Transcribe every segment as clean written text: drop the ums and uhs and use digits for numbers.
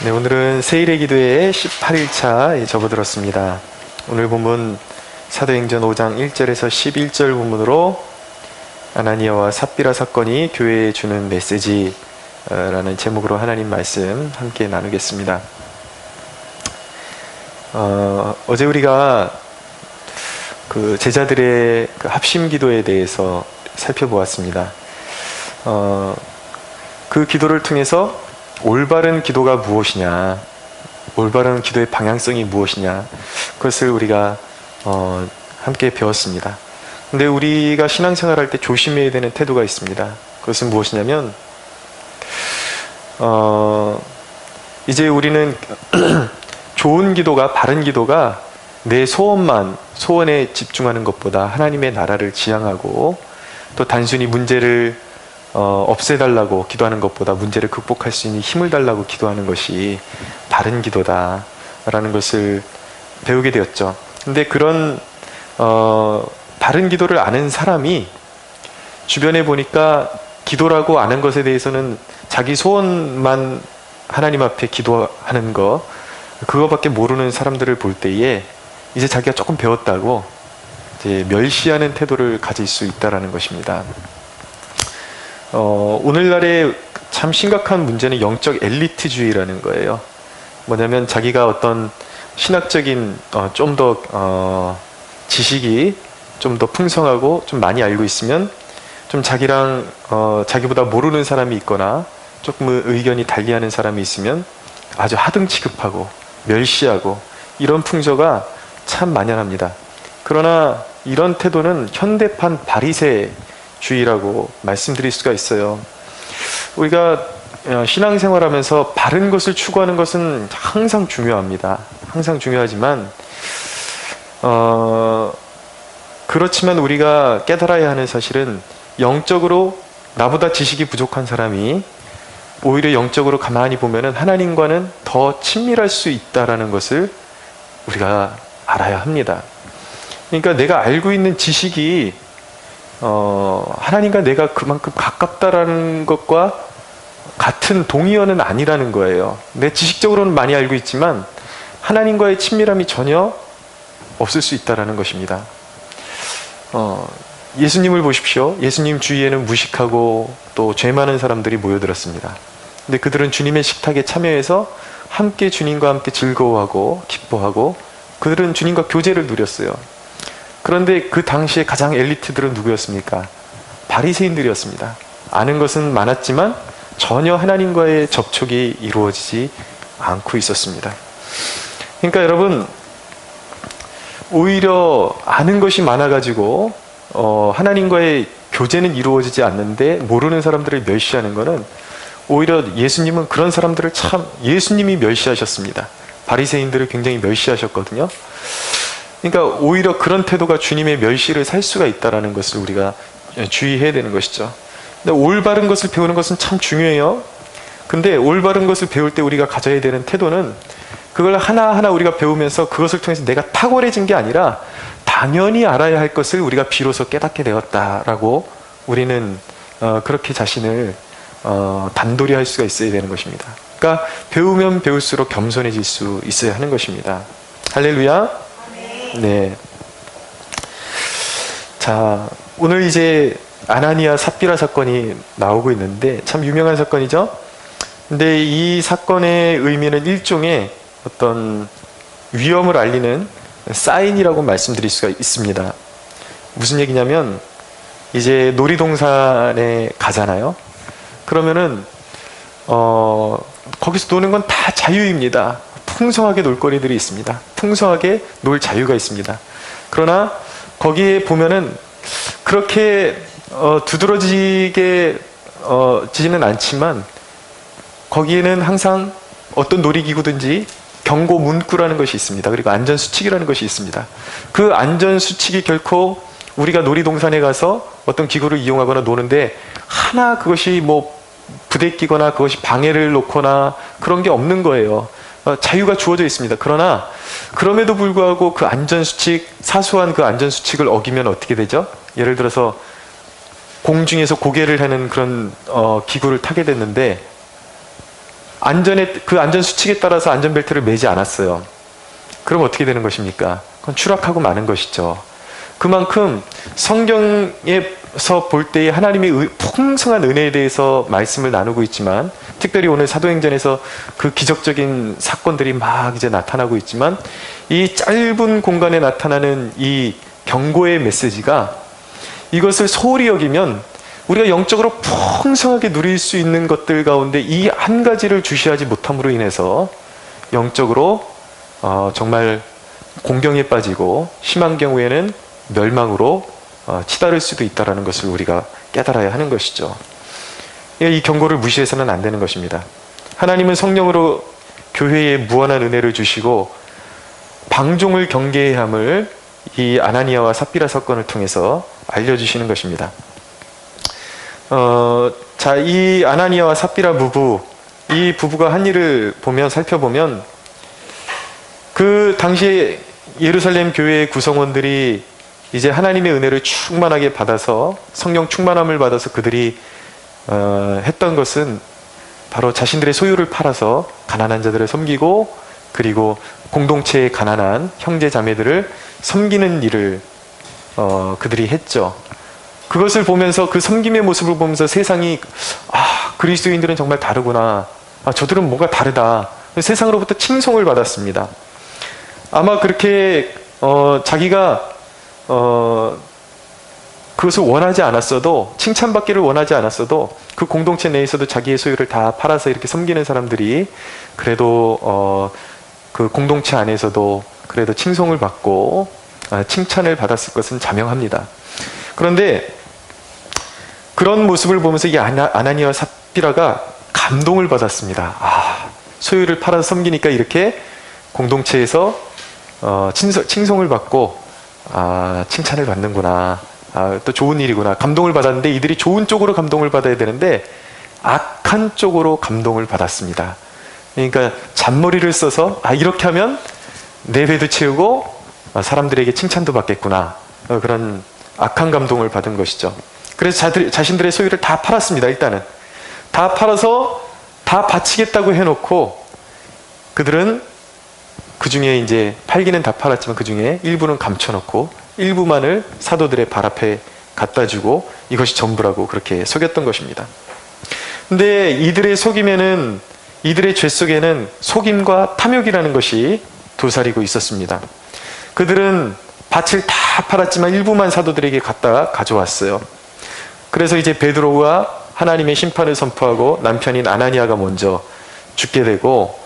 네, 오늘은 세일의 기도의 18일차에 접어들었습니다. 오늘 본문 사도행전 5장 1절에서 11절 본문으로 아나니아와 삽비라 사건이 교회에 주는 메시지라는 제목으로 하나님 말씀 함께 나누겠습니다. 어제 우리가 그 제자들의 그 합심 기도에 대해서 살펴보았습니다. 그 기도를 통해서 올바른 기도가 무엇이냐, 올바른 기도의 방향성이 무엇이냐, 그것을 우리가 함께 배웠습니다. 근데 우리가 신앙생활할 때 조심해야 되는 태도가 있습니다. 그것은 무엇이냐면 이제 우리는 좋은 기도가, 바른 기도가 내 소원에 집중하는 것보다 하나님의 나라를 지향하고, 또 단순히 문제를 없애달라고 기도하는 것보다 문제를 극복할 수 있는 힘을 달라고 기도하는 것이 바른 기도다라는 것을 배우게 되었죠. 근데 그런 바른 기도를 아는 사람이 주변에 보니까 기도라고 아는 것에 대해서는 자기 소원만 하나님 앞에 기도하는 거, 그거밖에 모르는 사람들을 볼 때에 이제 자기가 조금 배웠다고 이제 멸시하는 태도를 가질 수 있다라는 것입니다. 오늘날의 참 심각한 문제는 영적 엘리트주의라는 거예요. 뭐냐면 자기가 어떤 신학적인 좀 더 지식이 좀 더 풍성하고 좀 많이 알고 있으면 좀 자기랑 자기보다 모르는 사람이 있거나 조금 의견이 달리하는 사람이 있으면 아주 하등 취급하고 멸시하고, 이런 풍조가 참 만연합니다. 그러나 이런 태도는 현대판 바리새주의라고 말씀드릴 수가 있어요. 우리가 신앙생활하면서 바른 것을 추구하는 것은 항상 중요합니다. 항상 중요하지만 그렇지만 우리가 깨달아야 하는 사실은, 영적으로 나보다 지식이 부족한 사람이 오히려 영적으로 가만히 보면은 하나님과는 더 친밀할 수 있다라는 것을 우리가 알아야 합니다. 그러니까 내가 알고 있는 지식이 하나님과 내가 그만큼 가깝다라는 것과 같은 동의어는 아니라는 거예요. 내 지식적으로는 많이 알고 있지만 하나님과의 친밀함이 전혀 없을 수 있다라는 것입니다. 예수님을 보십시오. 예수님 주위에는 무식하고 또 죄 많은 사람들이 모여들었습니다. 근데 그들은 주님의 식탁에 참여해서 함께 주님과 함께 즐거워하고 기뻐하고, 그들은 주님과 교제를 누렸어요. 그런데 그 당시에 가장 엘리트들은 누구였습니까? 바리새인들이었습니다. 아는 것은 많았지만 전혀 하나님과의 접촉이 이루어지지 않고 있었습니다. 그러니까 여러분, 오히려 아는 것이 많아가지고 하나님과의 교제는 이루어지지 않는데 모르는 사람들을 멸시하는 것은, 오히려 예수님은 그런 사람들을 예수님이 멸시하셨습니다. 바리새인들을 굉장히 멸시하셨거든요. 그러니까 오히려 그런 태도가 주님의 멸시를 살 수가 있다는 것을 우리가 주의해야 되는 것이죠. 근데 올바른 것을 배우는 것은 참 중요해요. 근데 올바른 것을 배울 때 우리가 가져야 되는 태도는, 그걸 하나하나 우리가 배우면서 그것을 통해서 내가 탁월해진 게 아니라 당연히 알아야 할 것을 우리가 비로소 깨닫게 되었다라고 우리는 그렇게 자신을 단도리 할 수가 있어야 되는 것입니다. 그러니까 배우면 배울수록 겸손해질 수 있어야 하는 것입니다. 할렐루야. 네. 자, 오늘 이제 아나니아 삽비라 사건이 나오고 있는데 참 유명한 사건이죠. 근데 이 사건의 의미는 일종의 어떤 위험을 알리는 사인이라고 말씀드릴 수가 있습니다. 무슨 얘기냐면, 이제 놀이동산에 가잖아요. 그러면은 거기서 노는 건 다 자유입니다. 풍성하게 놀거리들이 있습니다. 풍성하게 놀 자유가 있습니다. 그러나 거기에 보면은 그렇게 두드러지게 지지는 않지만, 거기에는 항상 어떤 놀이기구든지 경고 문구라는 것이 있습니다. 그리고 안전수칙이라는 것이 있습니다. 그 안전수칙이 결코 우리가 놀이동산에 가서 어떤 기구를 이용하거나 노는데 하나 그것이 뭐 부대끼거나 그것이 방해를 놓거나 그런 게 없는 거예요. 자유가 주어져 있습니다. 그러나 그럼에도 불구하고 그 안전수칙, 사소한 그 안전수칙을 어기면 어떻게 되죠? 예를 들어서 공중에서 고개를 하는 그런 기구를 타게 됐는데 그 안전 수칙에 따라서 안전벨트를 매지 않았어요. 그럼 어떻게 되는 것입니까? 그건 추락하고 마는 것이죠. 그만큼 성경에서 볼 때의 하나님의 풍성한 은혜에 대해서 말씀을 나누고 있지만, 특별히 오늘 사도행전에서 그 기적적인 사건들이 막 이제 나타나고 있지만, 이 짧은 공간에 나타나는 이 경고의 메시지가, 이것을 소홀히 여기면 우리가 영적으로 풍성하게 누릴 수 있는 것들 가운데 이 한 가지를 주시하지 못함으로 인해서 영적으로 정말 공경에 빠지고, 심한 경우에는 멸망으로 치달을 수도 있다는 것을 우리가 깨달아야 하는 것이죠. 이 경고를 무시해서는 안 되는 것입니다. 하나님은 성령으로 교회에 무한한 은혜를 주시고 방종을 경계해야 함을 이 아나니아와 삽비라 사건을 통해서 알려주시는 것입니다. 자, 이 아나니아와 삽비라 부부, 이 부부가 한 일을 살펴보면, 그 당시에 예루살렘 교회의 구성원들이 이제 하나님의 은혜를 충만하게 받아서, 성령 충만함을 받아서 그들이 했던 것은 바로 자신들의 소유를 팔아서 가난한 자들을 섬기고, 그리고 공동체의 가난한 형제 자매들을 섬기는 일을 그들이 했죠. 그것을 보면서, 그 섬김의 모습을 보면서 세상이, 그리스도인들은 정말 다르구나, 저들은 뭔가 다르다, 세상으로부터 칭송을 받았습니다. 아마 그렇게 자기가 그것을 원하지 않았어도, 칭찬받기를 원하지 않았어도, 그 공동체 내에서도 자기의 소유를 다 팔아서 이렇게 섬기는 사람들이 그래도 그 공동체 안에서도 그래도 칭송을 받고 칭찬을 받았을 것은 자명합니다. 그런데 그런 모습을 보면서 이 아나니아와 삽비라가 감동을 받았습니다. 소유를 팔아서 섬기니까 이렇게 공동체에서 칭송을 받고, 칭찬을 받는구나, 또 좋은 일이구나, 감동을 받았는데, 이들이 좋은 쪽으로 감동을 받아야 되는데 악한 쪽으로 감동을 받았습니다. 그러니까 잔머리를 써서 이렇게 하면 내 배도 채우고 사람들에게 칭찬도 받겠구나, 그런 악한 감동을 받은 것이죠. 그래서 자신들의 소유를 다 팔았습니다. 일단은 다 팔아서 다 바치겠다고 해놓고, 그들은 그 중에 이제 팔기는 다 팔았지만 그 중에 일부는 감춰놓고 일부만을 사도들의 발 앞에 갖다 주고 이것이 전부라고 그렇게 속였던 것입니다. 근데 이들의 속임에는, 이들의 죄 속에는 속임과 탐욕이라는 것이 도사리고 있었습니다. 그들은 밭을 다 팔았지만 일부만 사도들에게 갖다 가져왔어요. 그래서 이제 베드로가 하나님의 심판을 선포하고 남편인 아나니아가 먼저 죽게 되고,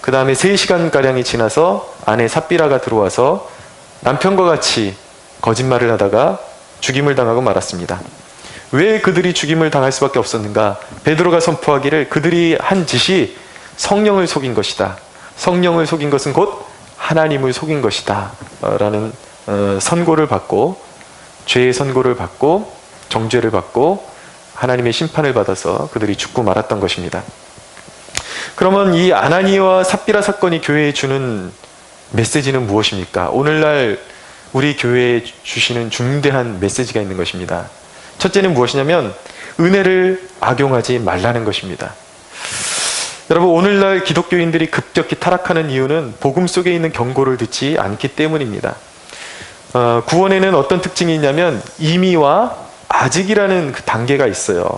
그 다음에 3시간가량이 지나서 아내 삽비라가 들어와서 남편과 같이 거짓말을 하다가 죽임을 당하고 말았습니다. 왜 그들이 죽임을 당할 수밖에 없었는가? 베드로가 선포하기를 그들이 한 짓이 성령을 속인 것이다, 성령을 속인 것은 곧 하나님을 속인 것이다 라는 선고를 받고, 죄의 선고를 받고 정죄를 받고 하나님의 심판을 받아서 그들이 죽고 말았던 것입니다. 그러면 이 아나니아와 삽비라 사건이 교회에 주는 메시지는 무엇입니까? 오늘날 우리 교회에 주시는 중대한 메시지가 있는 것입니다. 첫째는 무엇이냐면 은혜를 악용하지 말라는 것입니다. 여러분, 오늘날 기독교인들이 급격히 타락하는 이유는 복음 속에 있는 경고를 듣지 않기 때문입니다. 구원에는 어떤 특징이 있냐면 이미와 아직이라는 그 단계가 있어요.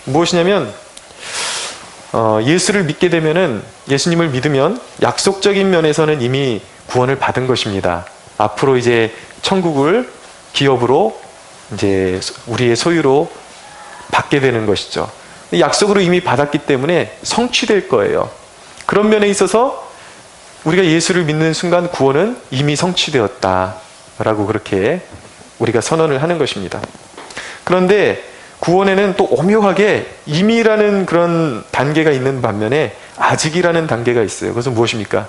무엇이냐면 예수를 믿게 되면은, 예수님을 믿으면 약속적인 면에서는 이미 구원을 받은 것입니다. 앞으로 이제 천국을 기업으로 이제 우리의 소유로 받게 되는 것이죠. 약속으로 이미 받았기 때문에 성취될 거예요. 그런 면에 있어서 우리가 예수를 믿는 순간 구원은 이미 성취되었다라고 그렇게 우리가 선언을 하는 것입니다. 그런데 구원에는 또 오묘하게 임이라는 그런 단계가 있는 반면에 아직이라는 단계가 있어요. 그것은 무엇입니까?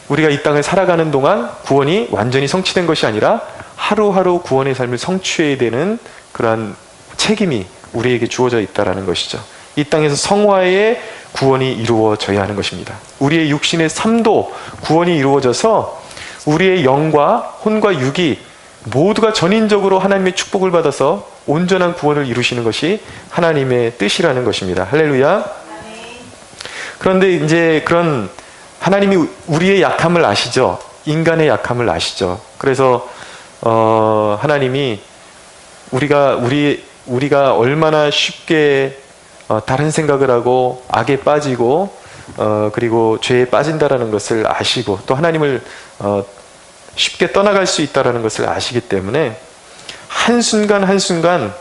우리가 이 땅을 살아가는 동안 구원이 완전히 성취된 것이 아니라 하루하루 구원의 삶을 성취해야 되는 그러한 책임이 우리에게 주어져 있다는 것이죠. 이 땅에서 성화의 구원이 이루어져야 하는 것입니다. 우리의 육신의 삶도 구원이 이루어져서 우리의 영과 혼과 육이 모두가 전인적으로 하나님의 축복을 받아서 온전한 구원을 이루시는 것이 하나님의 뜻이라는 것입니다. 할렐루야. 그런데 이제 그런 하나님이 우리의 약함을 아시죠? 인간의 약함을 아시죠? 그래서 하나님이 우리가 얼마나 쉽게 다른 생각을 하고 악에 빠지고 그리고 죄에 빠진다라는 것을 아시고 또 하나님을 쉽게 떠나갈 수 있다라는 것을 아시기 때문에 한순간 한순간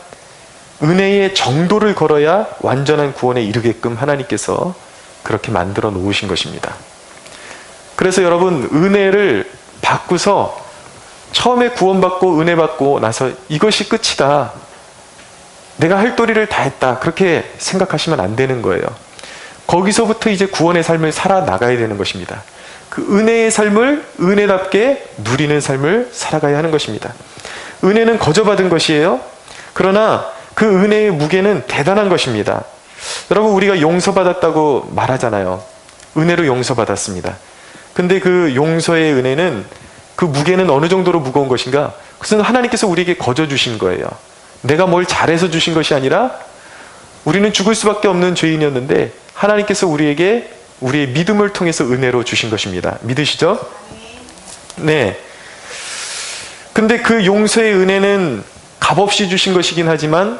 은혜의 정도를 걸어야 완전한 구원에 이르게끔 하나님께서 그렇게 만들어 놓으신 것입니다. 그래서 여러분, 은혜를 받고서 처음에 구원받고 은혜 받고 나서 이것이 끝이다, 내가 할 도리를 다 했다, 그렇게 생각하시면 안 되는 거예요. 거기서부터 이제 구원의 삶을 살아나가야 되는 것입니다. 그 은혜의 삶을 은혜답게 누리는 삶을 살아가야 하는 것입니다. 은혜는 거저받은 것이에요. 그러나 그 은혜의 무게는 대단한 것입니다. 여러분, 우리가 용서받았다고 말하잖아요. 은혜로 용서받았습니다. 근데 그 용서의 은혜는, 그 무게는 어느 정도로 무거운 것인가? 그것은 하나님께서 우리에게 거저 주신 거예요. 내가 뭘 잘해서 주신 것이 아니라 우리는 죽을 수밖에 없는 죄인이었는데 하나님께서 우리에게 우리의 믿음을 통해서 은혜로 주신 것입니다. 믿으시죠? 네. 근데 그 용서의 은혜는 값없이 주신 것이긴 하지만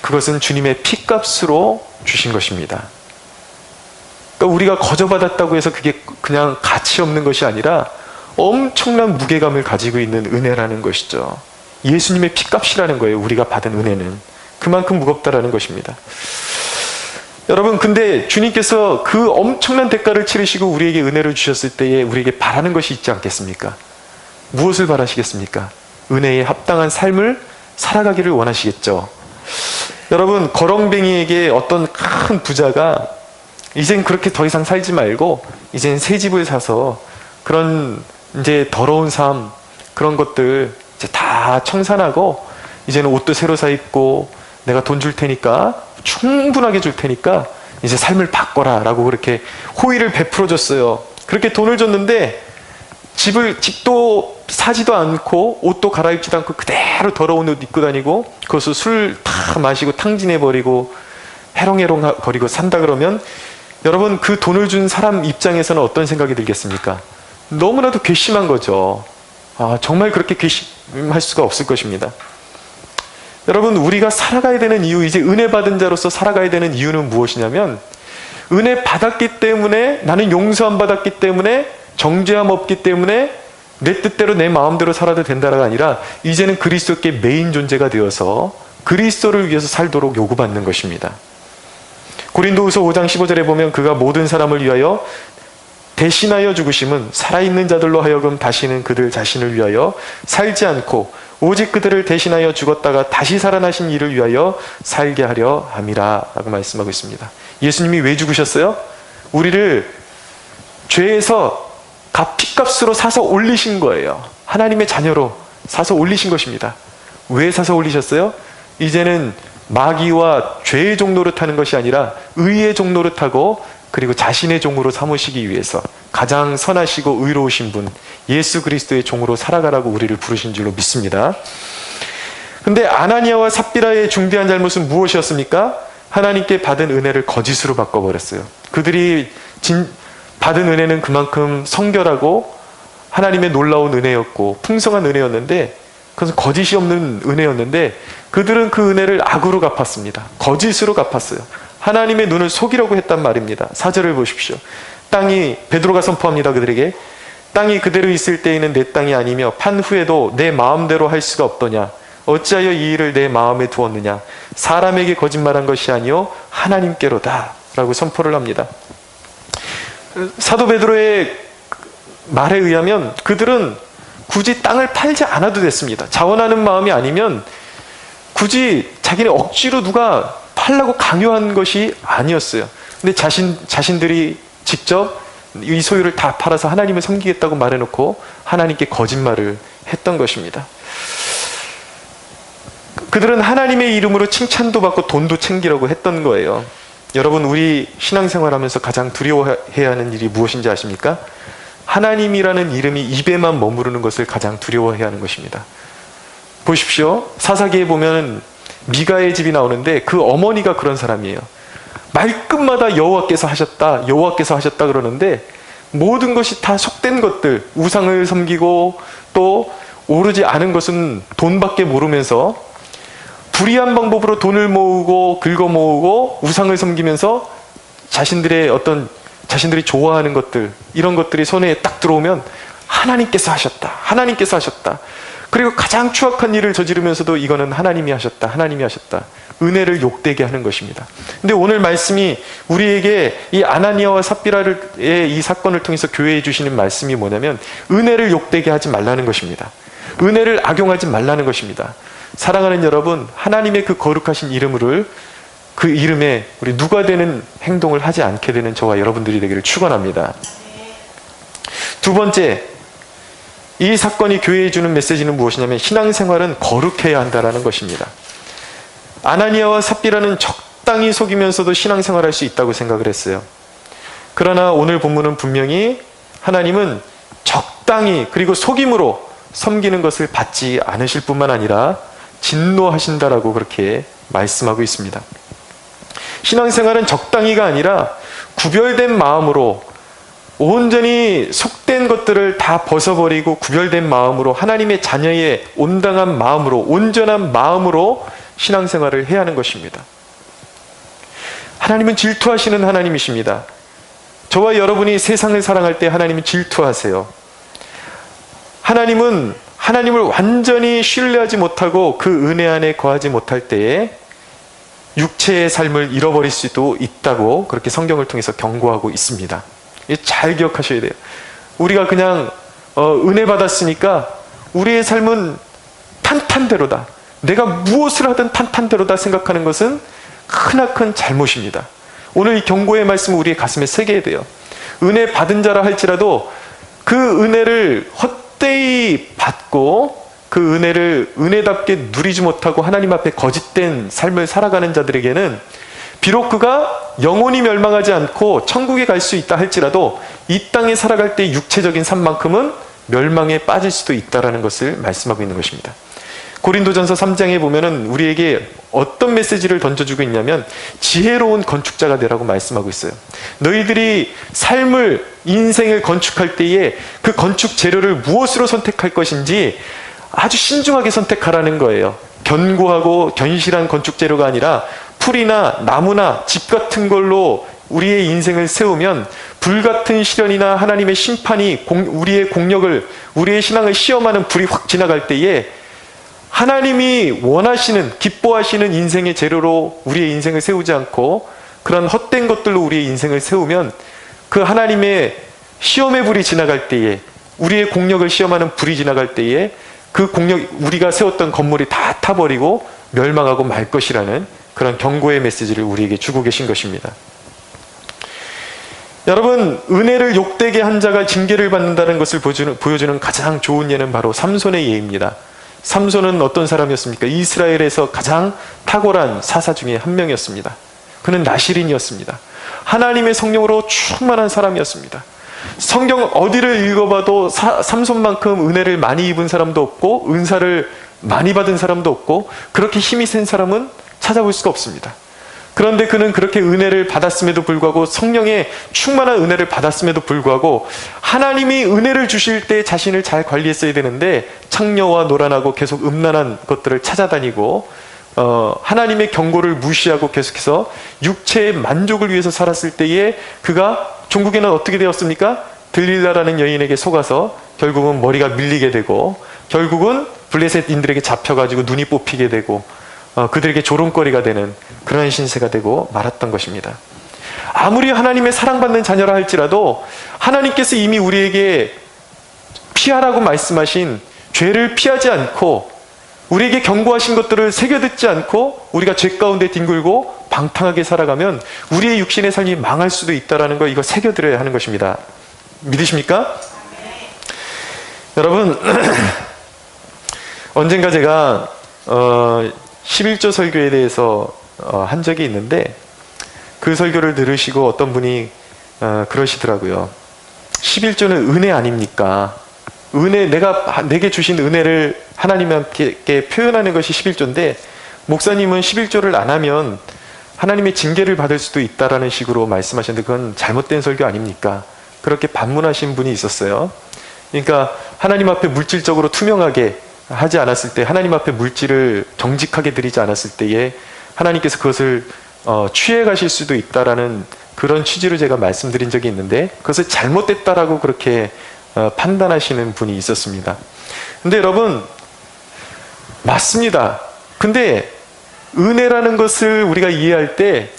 그것은 주님의 피값으로 주신 것입니다. 그러니까 우리가 거저 받았다고 해서 그게 그냥 가치 없는 것이 아니라 엄청난 무게감을 가지고 있는 은혜라는 것이죠. 예수님의 피값이라는 거예요. 우리가 받은 은혜는 그만큼 무겁다라는 것입니다. 여러분, 근데 주님께서 그 엄청난 대가를 치르시고 우리에게 은혜를 주셨을 때에 우리에게 바라는 것이 있지 않겠습니까? 무엇을 바라시겠습니까? 은혜에 합당한 삶을 살아가기를 원하시겠죠. 여러분, 거렁뱅이에게 어떤 큰 부자가 이젠 그렇게 더 이상 살지 말고 이젠 새 집을 사서 그런 이제 더러운 삶, 그런 것들 이제 다 청산하고 이제는 옷도 새로 사 입고 내가 돈 줄 테니까, 충분하게 줄 테니까 이제 삶을 바꿔라 라고 그렇게 호의를 베풀어 줬어요. 그렇게 돈을 줬는데 집도 사지도 않고 옷도 갈아입지도 않고 그대로 더러운 옷 입고 다니고 그것을 술 다 마시고 탕진해버리고 해롱해롱 거리고 산다 그러면 여러분, 그 돈을 준 사람 입장에서는 어떤 생각이 들겠습니까? 너무나도 괘씸한 거죠. 정말 그렇게 괘씸할 수가 없을 것입니다. 여러분, 우리가 살아가야 되는 이유, 이제 은혜 받은 자로서 살아가야 되는 이유는 무엇이냐면, 은혜 받았기 때문에, 나는 용서 안 받았기 때문에, 정죄함 없기 때문에 내 뜻대로 내 마음대로 살아도 된다가 아니라 이제는 그리스도께 메인 존재가 되어서 그리스도를 위해서 살도록 요구받는 것입니다. 고린도후서 5장 15절에 보면 그가 모든 사람을 위하여 대신하여 죽으심은 살아있는 자들로 하여금 다시는 그들 자신을 위하여 살지 않고 오직 그들을 대신하여 죽었다가 다시 살아나신 이를 위하여 살게 하려 함이라 라고 말씀하고 있습니다. 예수님이 왜 죽으셨어요? 우리를 죄에서 피값으로 사서 올리신 거예요. 하나님의 자녀로 사서 올리신 것입니다. 왜 사서 올리셨어요? 이제는 마귀와 죄의 종로를 타는 것이 아니라 의의 종로를 타고 그리고 자신의 종으로 삼으시기 위해서 가장 선하시고 의로우신 분 예수 그리스도의 종으로 살아가라고 우리를 부르신 줄로 믿습니다. 근데 아나니아와 삽비라의 중대한 잘못은 무엇이었습니까? 하나님께 받은 은혜를 거짓으로 바꿔버렸어요. 그들이 받은 은혜는 그만큼 성결하고 하나님의 놀라운 은혜였고 풍성한 은혜였는데 그것은 거짓이 없는 은혜였는데 그들은 그 은혜를 악으로 갚았습니다. 거짓으로 갚았어요. 하나님의 눈을 속이려고 했단 말입니다. 4절을 보십시오. 땅이, 베드로가 선포합니다. 그들에게 땅이 그대로 있을 때에는 내 땅이 아니며 판 후에도 내 마음대로 할 수가 없더냐. 어찌하여 이 일을 내 마음에 두었느냐. 사람에게 거짓말한 것이 아니요 하나님께로다 라고 선포를 합니다. 사도 베드로의 말에 의하면 그들은 굳이 땅을 팔지 않아도 됐습니다. 자원하는 마음이 아니면 굳이 자기네 억지로 누가 팔라고 강요한 것이 아니었어요. 근데 자신들이 직접 이 소유를 다 팔아서 하나님을 섬기겠다고 말해놓고 하나님께 거짓말을 했던 것입니다. 그들은 하나님의 이름으로 칭찬도 받고 돈도 챙기려고 했던 거예요. 여러분, 우리 신앙생활하면서 가장 두려워해야 하는 일이 무엇인지 아십니까? 하나님이라는 이름이 입에만 머무르는 것을 가장 두려워해야 하는 것입니다. 보십시오. 사사기에 보면 미가의 집이 나오는데 그 어머니가 그런 사람이에요. 말끝마다 여호와께서 하셨다, 여호와께서 하셨다 그러는데 모든 것이 다 속된 것들, 우상을 섬기고 또 오르지 않은 것은 돈밖에 모르면서 불의한 방법으로 돈을 모으고 긁어 모으고 우상을 섬기면서 자신들이 좋아하는 것들, 이런 것들이 손에 딱 들어오면 하나님께서 하셨다, 하나님께서 하셨다. 그리고 가장 추악한 일을 저지르면서도 이거는 하나님이 하셨다, 하나님이 하셨다. 은혜를 욕되게 하는 것입니다. 근데 오늘 말씀이 우리에게 이 아나니아와 삽비라의 이 사건을 통해서 교회에 주시는 말씀이 뭐냐면 은혜를 욕되게 하지 말라는 것입니다. 은혜를 악용하지 말라는 것입니다. 사랑하는 여러분, 하나님의 그 거룩하신 이름을, 그 이름에 우리 누가 되는 행동을 하지 않게 되는 저와 여러분들이 되기를 축원합니다. 두 번째, 이 사건이 교회에 주는 메시지는 무엇이냐면 신앙생활은 거룩해야 한다는 것입니다. 아나니아와 삽비라는 적당히 속이면서도 신앙생활할 수 있다고 생각을 했어요. 그러나 오늘 본문은 분명히 하나님은 적당히 그리고 속임으로 섬기는 것을 받지 않으실 뿐만 아니라 진노하신다라고 그렇게 말씀하고 있습니다. 신앙생활은 적당히가 아니라 구별된 마음으로, 온전히 속된 것들을 다 벗어버리고 구별된 마음으로, 하나님의 자녀의 온당한 마음으로, 온전한 마음으로 신앙생활을 해야 하는 것입니다. 하나님은 질투하시는 하나님이십니다. 저와 여러분이 세상을 사랑할 때 하나님은 질투하세요. 하나님은 하나님을 완전히 신뢰하지 못하고 그 은혜 안에 거하지 못할 때에 육체의 삶을 잃어버릴 수도 있다고 그렇게 성경을 통해서 경고하고 있습니다. 잘 기억하셔야 돼요. 우리가 그냥 은혜 받았으니까 우리의 삶은 탄탄대로다, 내가 무엇을 하든 탄탄대로다 생각하는 것은 크나큰 잘못입니다. 오늘 이 경고의 말씀을 우리의 가슴에 새겨야 돼요. 은혜 받은 자라 할지라도 그 은혜를 헛되이 받고 그 은혜를 은혜답게 누리지 못하고 하나님 앞에 거짓된 삶을 살아가는 자들에게는 비록 그가 영혼이 멸망하지 않고 천국에 갈 수 있다 할지라도 이 땅에 살아갈 때 육체적인 삶만큼은 멸망에 빠질 수도 있다는 것을 말씀하고 있는 것입니다. 고린도전서 3장에 보면은 우리에게 어떤 메시지를 던져주고 있냐면 지혜로운 건축자가 되라고 말씀하고 있어요. 너희들이 삶을, 인생을 건축할 때에 그 건축 재료를 무엇으로 선택할 것인지 아주 신중하게 선택하라는 거예요. 견고하고 견실한 건축 재료가 아니라 풀이나 나무나 집 같은 걸로 우리의 인생을 세우면 불같은 시련이나 하나님의 심판이 우리의 공력을, 우리의 신앙을 시험하는 불이 확 지나갈 때에 하나님이 원하시는, 기뻐하시는 인생의 재료로 우리의 인생을 세우지 않고 그런 헛된 것들로 우리의 인생을 세우면 그 하나님의 시험의 불이 지나갈 때에, 우리의 공력을 시험하는 불이 지나갈 때에 그 공력, 우리가 세웠던 건물이 다 타버리고 멸망하고 말 것이라는 그런 경고의 메시지를 우리에게 주고 계신 것입니다. 여러분, 은혜를 욕되게 한 자가 징계를 받는다는 것을 보여주는 가장 좋은 예는 바로 삼손의 예입니다. 삼손은 어떤 사람이었습니까? 이스라엘에서 가장 탁월한 사사 중에 한 명이었습니다. 그는 나실인이었습니다. 하나님의 성령으로 충만한 사람이었습니다. 성경 어디를 읽어봐도 삼손만큼 은혜를 많이 입은 사람도 없고 은사를 많이 받은 사람도 없고 그렇게 힘이 센 사람은 찾아볼 수가 없습니다. 그런데 그는 그렇게 은혜를 받았음에도 불구하고, 성령의 충만한 은혜를 받았음에도 불구하고 하나님이 은혜를 주실 때 자신을 잘 관리했어야 되는데 창녀와 노란하고 계속 음란한 것들을 찾아다니고 하나님의 경고를 무시하고 계속해서 육체의 만족을 위해서 살았을 때에 그가 종국에는 어떻게 되었습니까? 들릴라라는 여인에게 속아서 결국은 머리가 밀리게 되고 결국은 블레셋인들에게 잡혀가지고 눈이 뽑히게 되고 그들에게 조롱거리가 되는 그런 신세가 되고 말았던 것입니다. 아무리 하나님의 사랑받는 자녀라 할지라도 하나님께서 이미 우리에게 피하라고 말씀하신 죄를 피하지 않고 우리에게 경고하신 것들을 새겨듣지 않고 우리가 죄 가운데 뒹굴고 방탕하게 살아가면 우리의 육신의 삶이 망할 수도 있다는 거, 이거 새겨들어야 하는 것입니다. 믿으십니까? 여러분, 언젠가 제가 11조 설교에 대해서 한 적이 있는데 그 설교를 들으시고 어떤 분이 그러시더라고요. 11조는 은혜 아닙니까? 은혜, 내게 주신 은혜를 하나님께 표현하는 것이 11조인데 목사님은 11조를 안 하면 하나님의 징계를 받을 수도 있다라는 식으로 말씀하셨는데 그건 잘못된 설교 아닙니까? 그렇게 반문하신 분이 있었어요. 그러니까 하나님 앞에 물질적으로 투명하게 하지 않았을 때, 하나님 앞에 물질을 정직하게 드리지 않았을 때에 하나님께서 그것을 취해 가실 수도 있다라는 그런 취지로 제가 말씀드린 적이 있는데, 그것을 잘못됐다라고 그렇게 판단하시는 분이 있었습니다. 근데 여러분, 맞습니다. 근데 은혜라는 것을 우리가 이해할 때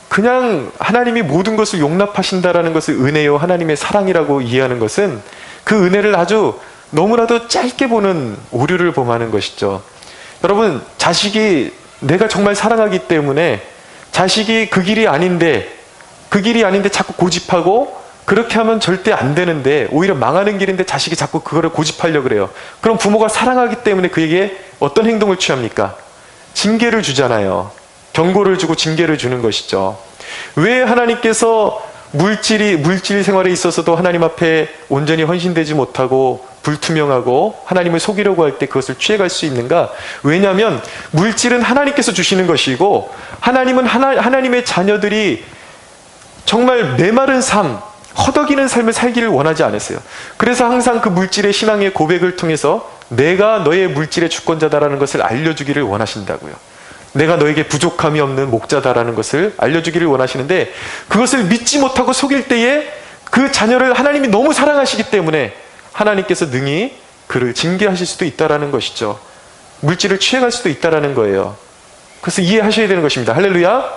그냥 하나님이 모든 것을 용납하신다라는 것을 은혜요, 하나님의 사랑이라고 이해하는 것은 그 은혜를 아주 너무나도 짧게 보는 오류를 범하는 것이죠. 여러분, 자식이 내가 정말 사랑하기 때문에 자식이 그 길이 아닌데 자꾸 고집하고 그렇게 하면 절대 안 되는데 오히려 망하는 길인데 자식이 자꾸 그거를 고집하려고 그래요. 그럼 부모가 사랑하기 때문에 그에게 어떤 행동을 취합니까? 징계를 주잖아요. 경고를 주고 징계를 주는 것이죠. 왜 하나님께서 물질 생활에 있어서도 하나님 앞에 온전히 헌신되지 못하고 불투명하고 하나님을 속이려고 할 때 그것을 취해갈 수 있는가? 왜냐하면 물질은 하나님께서 주시는 것이고 하나님은 하나님의 자녀들이 정말 메마른 삶, 허덕이는 삶을 살기를 원하지 않았어요. 그래서 항상 그 물질의 신앙의 고백을 통해서 내가 너의 물질의 주권자다라는 것을 알려주기를 원하신다고요. 내가 너에게 부족함이 없는 목자다라는 것을 알려주기를 원하시는데, 그것을 믿지 못하고 속일 때에 그 자녀를 하나님이 너무 사랑하시기 때문에 하나님께서 능히 그를 징계하실 수도 있다라는 것이죠. 물질을 취해갈 수도 있다라는 거예요. 그래서 이해하셔야 되는 것입니다. 할렐루야.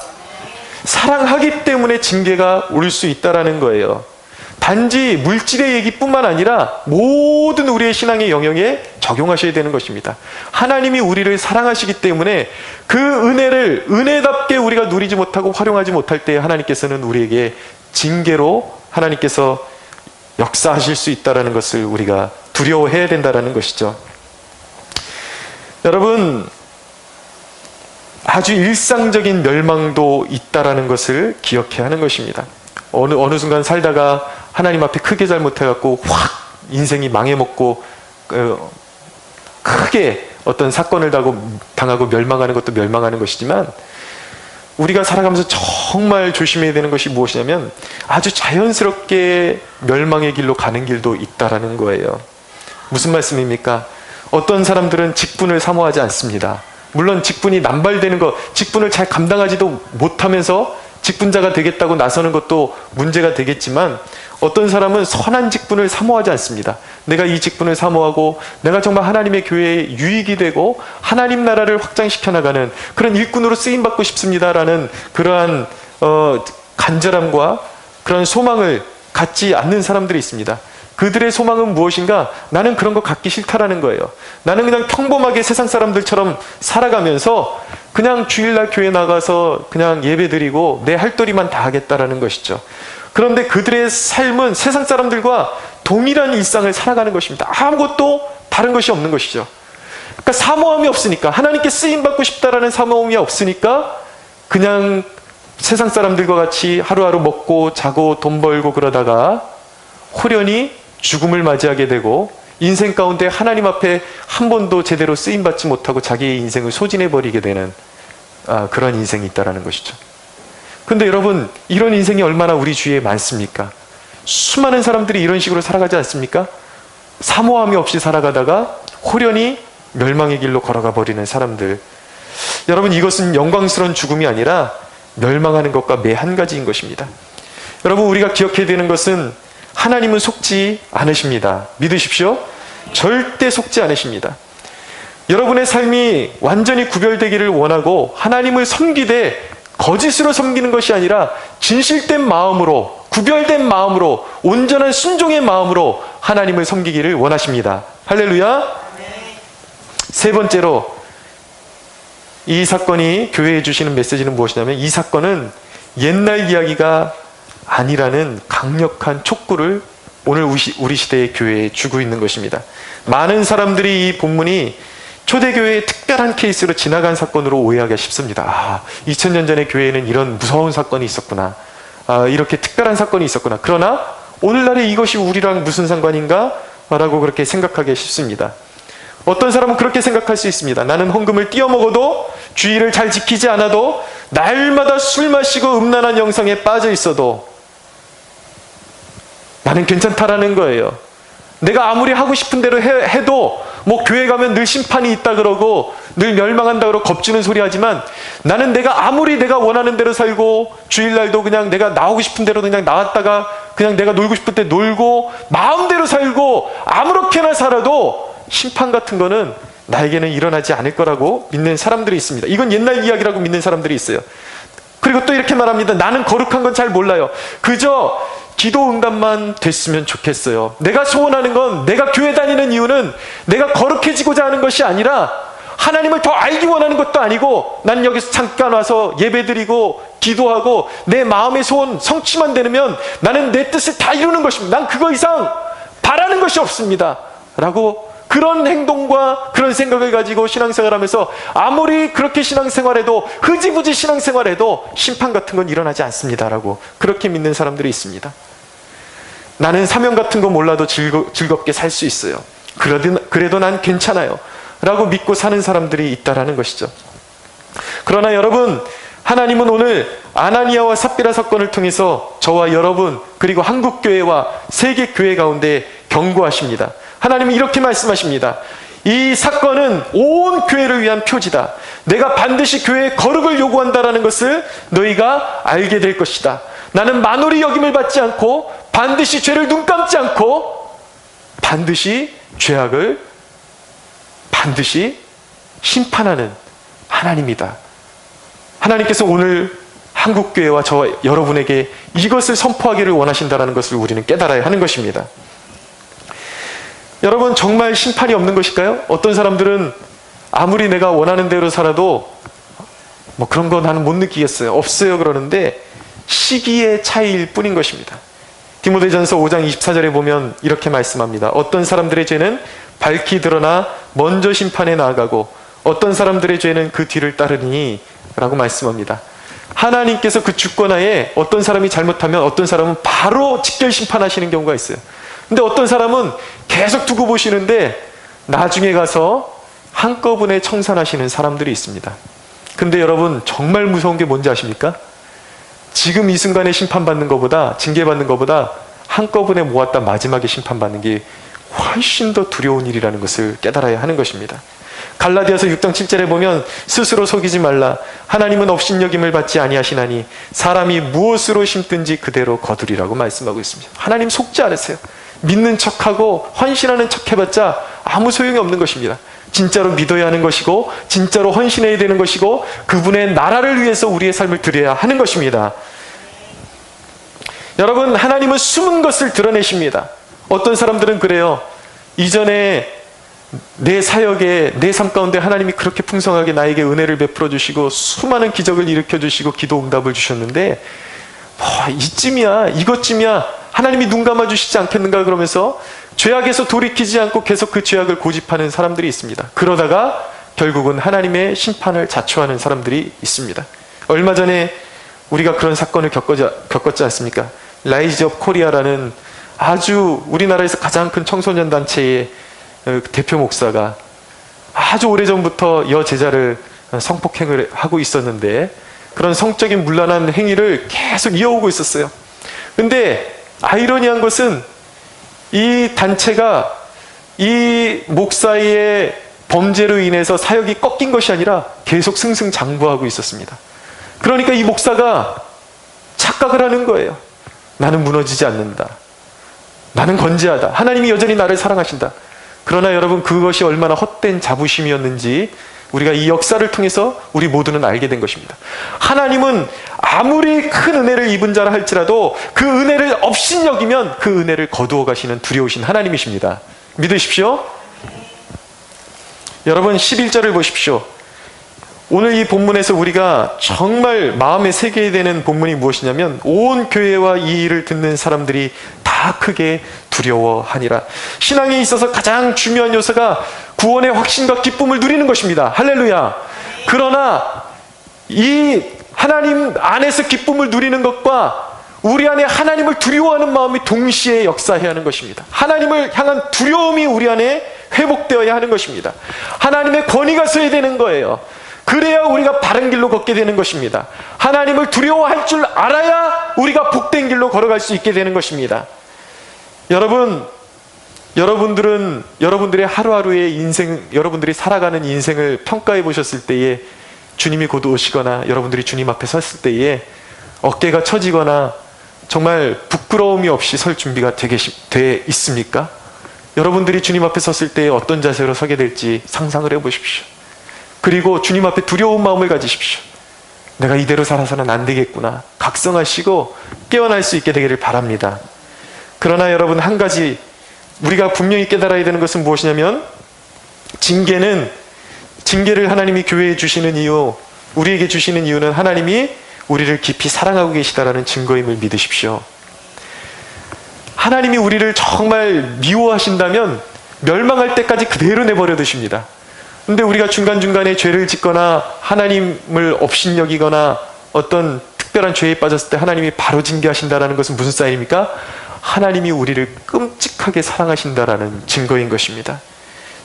사랑하기 때문에 징계가 올 수 있다라는 거예요. 단지 물질의 얘기뿐만 아니라 모든 우리의 신앙의 영역에 적용하셔야 되는 것입니다. 하나님이 우리를 사랑하시기 때문에 그 은혜를 은혜답게 우리가 누리지 못하고 활용하지 못할 때 하나님께서는 우리에게 징계로 하나님께서 역사하실 수 있다는 것을 우리가 두려워해야 된다는 것이죠. 여러분, 아주 일상적인 멸망도 있다라는 것을 기억해야 하는 것입니다. 어느 순간 살다가 하나님 앞에 크게 잘못해갖고 확 인생이 망해먹고 크게 어떤 사건을 당하고 멸망하는 것도 멸망하는 것이지만, 우리가 살아가면서 정말 조심해야 되는 것이 무엇이냐면 아주 자연스럽게 멸망의 길로 가는 길도 있다라는 거예요. 무슨 말씀입니까? 어떤 사람들은 직분을 사모하지 않습니다. 물론 직분이 남발되는 것, 직분을 잘 감당하지도 못하면서 직분자가 되겠다고 나서는 것도 문제가 되겠지만, 어떤 사람은 선한 직분을 사모하지 않습니다. 내가 이 직분을 사모하고 내가 정말 하나님의 교회에 유익이 되고 하나님 나라를 확장시켜 나가는 그런 일꾼으로 쓰임받고 싶습니다라는 그러한 간절함과 그런 소망을 갖지 않는 사람들이 있습니다. 그들의 소망은 무엇인가? 나는 그런 거 갖기 싫다라는 거예요. 나는 그냥 평범하게 세상 사람들처럼 살아가면서 그냥 주일날 교회 나가서 그냥 예배드리고 내 할도리만 다 하겠다라는 것이죠. 그런데 그들의 삶은 세상 사람들과 동일한 일상을 살아가는 것입니다. 아무것도 다른 것이 없는 것이죠. 그러니까 사모함이 없으니까, 하나님께 쓰임받고 싶다라는 사모함이 없으니까 그냥 세상 사람들과 같이 하루하루 먹고 자고 돈 벌고 그러다가 호련히 죽음을 맞이하게 되고 인생 가운데 하나님 앞에 한 번도 제대로 쓰임받지 못하고 자기의 인생을 소진해버리게 되는 그런 인생이 있다는 것이죠. 근데 여러분, 이런 인생이 얼마나 우리 주위에 많습니까? 수많은 사람들이 이런 식으로 살아가지 않습니까? 사모함이 없이 살아가다가 호련히 멸망의 길로 걸어가 버리는 사람들. 여러분, 이것은 영광스러운 죽음이 아니라 멸망하는 것과 매 한 가지인 것입니다. 여러분, 우리가 기억해야 되는 것은 하나님은 속지 않으십니다. 믿으십시오. 절대 속지 않으십니다. 여러분의 삶이 완전히 구별되기를 원하고 하나님을 섬기되 거짓으로 섬기는 것이 아니라 진실된 마음으로, 구별된 마음으로, 온전한 순종의 마음으로 하나님을 섬기기를 원하십니다. 할렐루야. 세 번째로 이 사건이 교회에 주시는 메시지는 무엇이냐면, 이 사건은 옛날 이야기가 아니라는 강력한 촉구를 오늘 우리 시대의 교회에 주고 있는 것입니다. 많은 사람들이 이 본문이 초대교회의 특별한 케이스로 지나간 사건으로 오해하기가 쉽습니다. 2000년 전의 교회에는 이런 무서운 사건이 있었구나. 이렇게 특별한 사건이 있었구나. 그러나 오늘날에 이것이 우리랑 무슨 상관인가? 라고 그렇게 생각하기 쉽습니다. 어떤 사람은 그렇게 생각할 수 있습니다. 나는 헌금을 띄어먹어도, 주의를 잘 지키지 않아도, 날마다 술 마시고 음란한 영상에 빠져 있어도 나는 괜찮다라는 거예요. 내가 아무리 하고 싶은 대로 해도 뭐 교회 가면 늘 심판이 있다 그러고 늘 멸망한다 그러고 겁주는 소리 하지만, 나는 내가 아무리 내가 원하는 대로 살고 주일날도 그냥 내가 나오고 싶은 대로 그냥 나왔다가 그냥 내가 놀고 싶을 때 놀고 마음대로 살고 아무렇게나 살아도 심판 같은 거는 나에게는 일어나지 않을 거라고 믿는 사람들이 있습니다. 이건 옛날 이야기라고 믿는 사람들이 있어요. 그리고 또 이렇게 말합니다. 나는 거룩한 건 잘 몰라요. 그저 기도 응답만 됐으면 좋겠어요. 내가 소원하는 건, 내가 교회 다니는 이유는 내가 거룩해지고자 하는 것이 아니라 하나님을 더 알기 원하는 것도 아니고, 난 여기서 잠깐 와서 예배드리고 기도하고 내 마음의 소원 성취만 되면 나는 내 뜻을 다 이루는 것입니다. 난 그거 이상 바라는 것이 없습니다 라고, 그런 행동과 그런 생각을 가지고 신앙생활하면서 아무리 그렇게 신앙생활해도, 흐지부지 신앙생활해도 심판 같은 건 일어나지 않습니다라고 그렇게 믿는 사람들이 있습니다. 나는 사명 같은 거 몰라도 즐겁게 살 수 있어요. 그래도 난 괜찮아요 라고 믿고 사는 사람들이 있다라는 것이죠. 그러나 여러분, 하나님은 오늘 아나니아와 삽비라 사건을 통해서 저와 여러분, 그리고 한국교회와 세계교회 가운데 경고하십니다. 하나님은 이렇게 말씀하십니다. 이 사건은 온 교회를 위한 표지다. 내가 반드시 교회의 거룩을 요구한다라는 것을 너희가 알게 될 것이다. 나는 만홀히 여김을 받지 않고, 반드시 죄를 눈 감지 않고, 반드시 죄악을 반드시 심판하는 하나님이다. 하나님께서 오늘 한국교회와 저와 여러분에게 이것을 선포하기를 원하신다는 것을 우리는 깨달아야 하는 것입니다. 여러분, 정말 심판이 없는 것일까요? 어떤 사람들은 아무리 내가 원하는 대로 살아도 뭐 그런 거 나는 못 느끼겠어요, 없어요 그러는데, 시기의 차이일 뿐인 것입니다. 디모데전서 5장 24절에 보면 이렇게 말씀합니다. 어떤 사람들의 죄는 밝히 드러나 먼저 심판에 나아가고 어떤 사람들의 죄는 그 뒤를 따르니 라고 말씀합니다. 하나님께서 그 주권하에 어떤 사람이 잘못하면 어떤 사람은 바로 직결 심판하시는 경우가 있어요. 근데 어떤 사람은 계속 두고 보시는데 나중에 가서 한꺼번에 청산하시는 사람들이 있습니다. 근데 여러분, 정말 무서운 게 뭔지 아십니까? 지금 이 순간에 심판받는 것보다, 징계받는 것보다 한꺼번에 모았다 마지막에 심판받는 게 훨씬 더 두려운 일이라는 것을 깨달아야 하는 것입니다. 갈라디아서 6장 7절에 보면 스스로 속이지 말라. 하나님은 업신여김을 받지 아니하시나니 사람이 무엇으로 심든지 그대로 거두리라고 말씀하고 있습니다. 하나님 속지 않으세요. 믿는 척하고 헌신하는 척 해봤자 아무 소용이 없는 것입니다. 진짜로 믿어야 하는 것이고, 진짜로 헌신해야 되는 것이고, 그분의 나라를 위해서 우리의 삶을 드려야 하는 것입니다. 여러분, 하나님은 숨은 것을 드러내십니다. 어떤 사람들은 그래요. 이전에 내 사역에, 내 삶 가운데 하나님이 그렇게 풍성하게 나에게 은혜를 베풀어 주시고 수많은 기적을 일으켜 주시고 기도 응답을 주셨는데 이쯤이야, 이것쯤이야 하나님이 눈 감아 주시지 않겠는가 그러면서 죄악에서 돌이키지 않고 계속 그 죄악을 고집하는 사람들이 있습니다. 그러다가 결국은 하나님의 심판을 자초하는 사람들이 있습니다. 얼마 전에 우리가 그런 사건을 겪었지 않습니까? 라이즈 업 코리아라는 아주 우리나라에서 가장 큰 청소년 단체의 대표 목사가 아주 오래전부터 여제자를 성폭행을 하고 있었는데, 그런 성적인 문란한 행위를 계속 이어오고 있었어요. 근데 아이러니한 것은 이 단체가 이 목사의 범죄로 인해서 사역이 꺾인 것이 아니라 계속 승승장구하고 있었습니다. 그러니까 이 목사가 착각을 하는 거예요. 나는 무너지지 않는다. 나는 건재하다. 하나님이 여전히 나를 사랑하신다. 그러나 여러분, 그것이 얼마나 헛된 자부심이었는지 우리가 이 역사를 통해서 우리 모두는 알게 된 것입니다. 하나님은 아무리 큰 은혜를 입은 자라 할지라도 그 은혜를 업신여기면 그 은혜를 거두어 가시는 두려우신 하나님이십니다. 믿으십시오. 여러분, 11절을 보십시오. 오늘 이 본문에서 우리가 정말 마음에 새겨야 되는 본문이 무엇이냐면, 온 교회와 이 일을 듣는 사람들이 다 크게 두려워하니라. 신앙에 있어서 가장 중요한 요소가 구원의 확신과 기쁨을 누리는 것입니다. 할렐루야. 그러나 이 하나님 안에서 기쁨을 누리는 것과 우리 안에 하나님을 두려워하는 마음이 동시에 역사해야 하는 것입니다. 하나님을 향한 두려움이 우리 안에 회복되어야 하는 것입니다. 하나님의 권위가 서야 되는 거예요. 그래야 우리가 바른 길로 걷게 되는 것입니다. 하나님을 두려워할 줄 알아야 우리가 복된 길로 걸어갈 수 있게 되는 것입니다. 여러분들은 여러분들의 하루하루의 인생, 여러분들이 살아가는 인생을 평가해 보셨을 때에 주님이 곧 오시거나 여러분들이 주님 앞에 섰을 때에 어깨가 처지거나 정말 부끄러움이 없이 설 준비가 돼 있습니까? 여러분들이 주님 앞에 섰을 때에 어떤 자세로 서게 될지 상상을 해 보십시오. 그리고 주님 앞에 두려운 마음을 가지십시오. 내가 이대로 살아서는 안 되겠구나. 각성하시고 깨어날 수 있게 되기를 바랍니다. 그러나 여러분, 한 가지 우리가 분명히 깨달아야 되는 것은 무엇이냐면, 징계를 하나님이 교회에 주시는 이유, 우리에게 주시는 이유는 하나님이 우리를 깊이 사랑하고 계시다라는 증거임을 믿으십시오. 하나님이 우리를 정말 미워하신다면 멸망할 때까지 그대로 내버려 두십니다. 근데 우리가 중간중간에 죄를 짓거나 하나님을 업신여기거나 어떤 특별한 죄에 빠졌을 때 하나님이 바로 징계하신다는 것은 무슨 사인입니까? 하나님이 우리를 끔찍하게 사랑하신다라는 증거인 것입니다.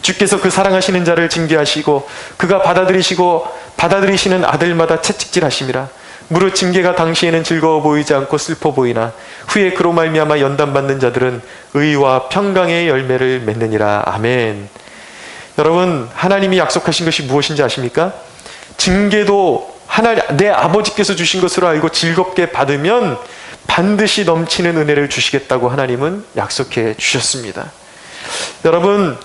주께서 그 사랑하시는 자를 징계하시고 그가 받아들이시는 아들마다 채찍질하심이라. 무릇 징계가 당시에는 즐거워 보이지 않고 슬퍼 보이나 후에 그로 말미암아 연단받는 자들은 의와 평강의 열매를 맺느니라. 아멘. 여러분, 하나님이 약속하신 것이 무엇인지 아십니까? 징계도 내 아버지께서 주신 것으로 알고 즐겁게 받으면 반드시 넘치는 은혜를 주시겠다고 하나님은 약속해 주셨습니다. 여러분,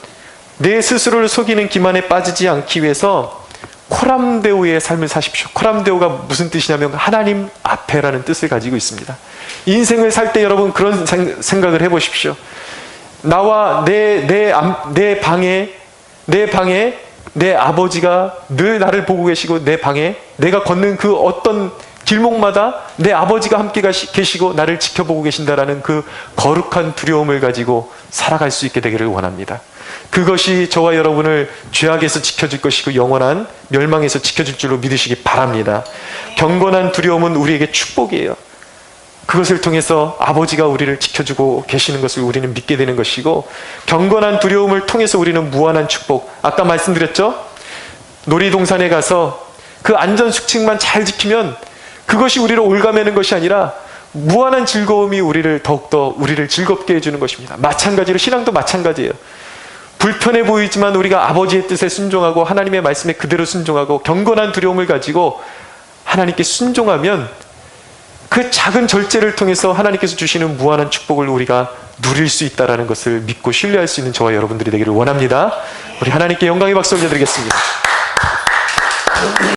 내 스스로를 속이는 기만에 빠지지 않기 위해서 코람데오의 삶을 사십시오. 코람데오가 무슨 뜻이냐면 하나님 앞에라는 뜻을 가지고 있습니다. 인생을 살 때 여러분 그런 생각을 해보십시오. 나와 내 방에 내 아버지가 늘 나를 보고 계시고, 내 방에 내가 걷는 그 어떤 길목마다 내 아버지가 함께 계시고 나를 지켜보고 계신다라는 그 거룩한 두려움을 가지고 살아갈 수 있게 되기를 원합니다. 그것이 저와 여러분을 죄악에서 지켜줄 것이고 영원한 멸망에서 지켜줄 줄로 믿으시기 바랍니다. 경건한 두려움은 우리에게 축복이에요. 그것을 통해서 아버지가 우리를 지켜주고 계시는 것을 우리는 믿게 되는 것이고, 경건한 두려움을 통해서 우리는 무한한 축복, 아까 말씀드렸죠? 놀이동산에 가서 그 안전수칙만 잘 지키면 그것이 우리를 올가매는 것이 아니라 무한한 즐거움이 더욱더 우리를 즐겁게 해주는 것입니다. 마찬가지로 신앙도 마찬가지예요. 불편해 보이지만 우리가 아버지의 뜻에 순종하고 하나님의 말씀에 그대로 순종하고 경건한 두려움을 가지고 하나님께 순종하면 그 작은 절제를 통해서 하나님께서 주시는 무한한 축복을 우리가 누릴 수 있다는 것을 믿고 신뢰할 수 있는 저와 여러분들이 되기를 원합니다. 우리 하나님께 영광의 박수 올려드리겠습니다.